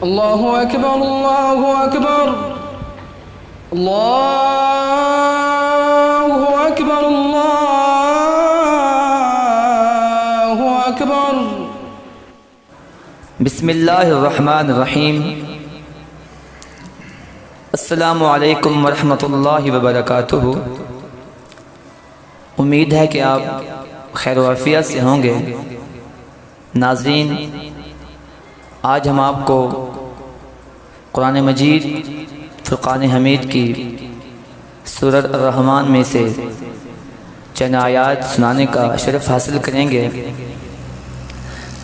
الله أكبر الله أكبر الله أكبر الله أكبر बिस्मिल्लाहिर्रहमानिर्रहीम। अस्सलामु अलैकुम वरहमतुल्लाहि वबरकातुहू। उम्मीद है कि आप खैर वाफियत से होंगे। नाज़रीन, आज हम आपको कुरान मजीद फ़ुरक़ान हमीद की सूरत ar-रहमान में से चंद आयात सुनाने का शरफ़ हासिल करेंगे।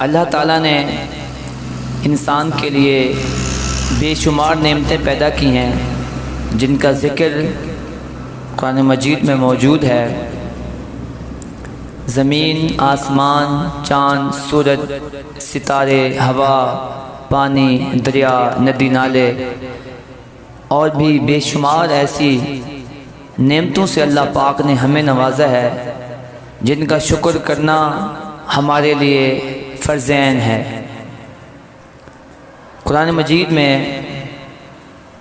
अल्लाह ताला ने इंसान के लिए बेशुमार नेमतें पैदा की हैं, जिनका ज़िक्र कुरान मजीद में मौजूद है। ज़मीन, आसमान, चाँद, सूरज, सितारे, हवा, पानी, दरिया, नदी नाले और भी बेशुमार ऐसी नेमतों से अल्लाह पाक ने हमें नवाजा है, जिनका शुक्र करना हमारे लिए फ़र्ज़ ऐन है। कुरान मजीद में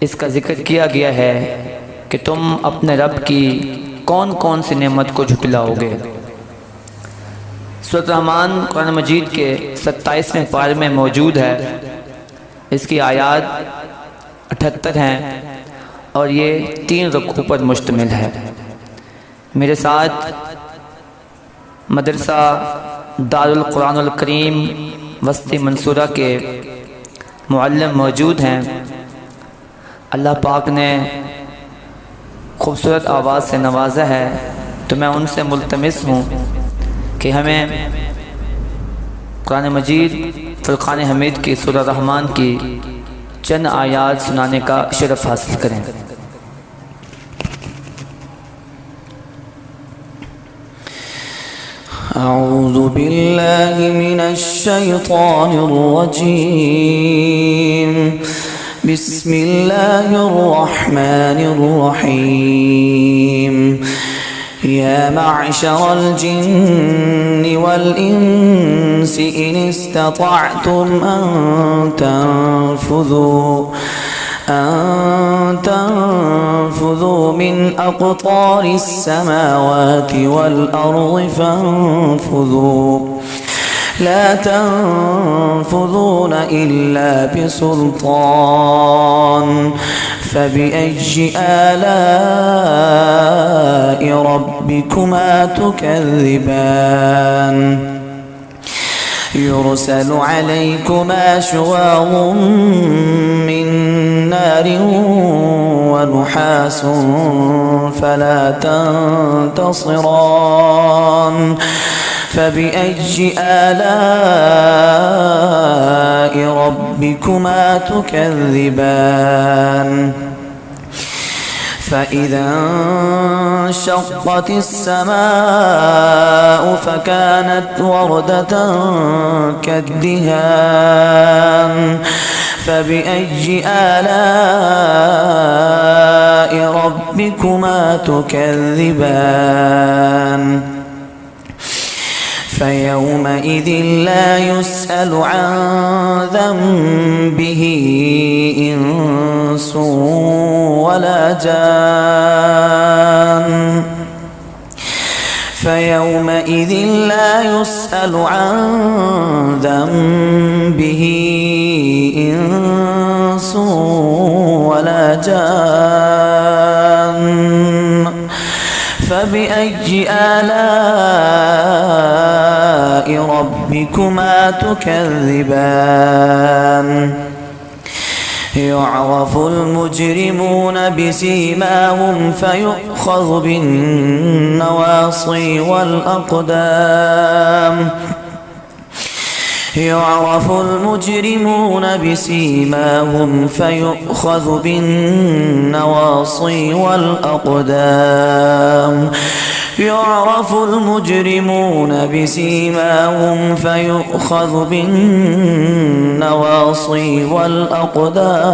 इसका ज़िक्र किया गया है कि तुम अपने रब की कौन कौन सी नेमत को झुटलाओगे। सूरत रहमान कुरान मजीद के 27वें पारे में मौजूद है। इसकी आयात 78 हैं और ये 3 रुकू पर मुश्तमिल है। मेरे साथ मदरसा दारुल कुरानुल करीम वस्ती मंसूरा के मुअल्लिम मौजूद हैं। अल्लाह पाक ने खूबसूरत आवाज़ से नवाजा है, तो मैं उनसे मुल्तमिस हूँ कि हमें कुरान मजीद फ़ुरक़ान हमीद की सूरह रहमान की चंद आयात सुनाने का शरफ़ हासिल करें। أعوذ بالله من الشيطان الرجيم بسم الله الرحمن الرحيم يا معشر الجن والإنس إن استطعتم أن تنفذوا من أقطار السماوات والأرض فانفذوا لا تنفذون إلا بسلطان فبأي آلاء ربكما تكذبان يرسل عليكما شواظ من نار ونحاس فلا تنتصران فبأي آلاء ربكما تكذبان فإذا انشقت السماء فكانت وردة كالدهان فبأي آلاء ربكما تكذبان فيومئذ لا يسأل عن ذنبه إنس ولا جان فيومئذ لا يسأل عن ذنبه إنس ولا جان فبأي آلاء ربكما تكذبان يعرف المجرمون بسيماهم فيؤخذ بالنواصي والأقدام يعرف المجرمون بسيماهم فيؤخذ بالنواصي والأقدام يعرف المجرمون بسيماهم فيؤخذ بالنواصي والأقدام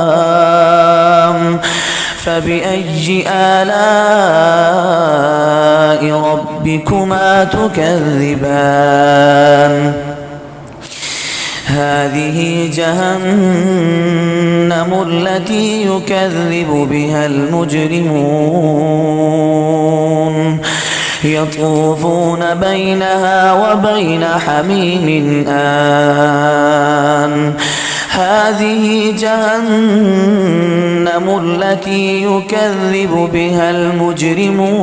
فبأي آلاء ربكما تكذبان هذه جهنم التي يكذب بها المجرمون يطوفون بينها وبين حميم آن هذه جهنم التي يكذب بها المجرمون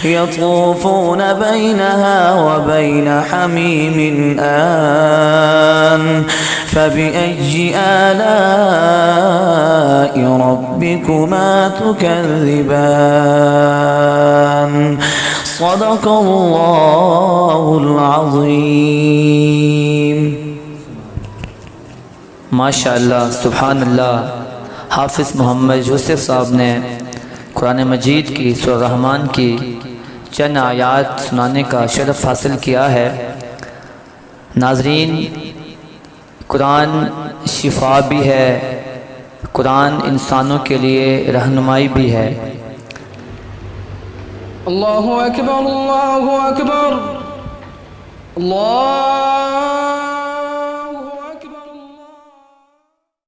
يطوفون بينها وبين حميم آن فبأي آلاء ربكما تكذبان صدق الله العظيم माशाअल्लाह सुभानअल्लाह। हाफिज़ मोहम्मद यूसुफ साहब ने कुरान मजीद की सूरह रहमान की चंद आयात सुनाने का शरफ़ हासिल किया है। नाज़रीन, कुरान शिफा भी है, कुरान इंसानों के लिए रहनुमाई भी है। अल्लाहु अकबर, अल्लाहु अकबर, अल्लाह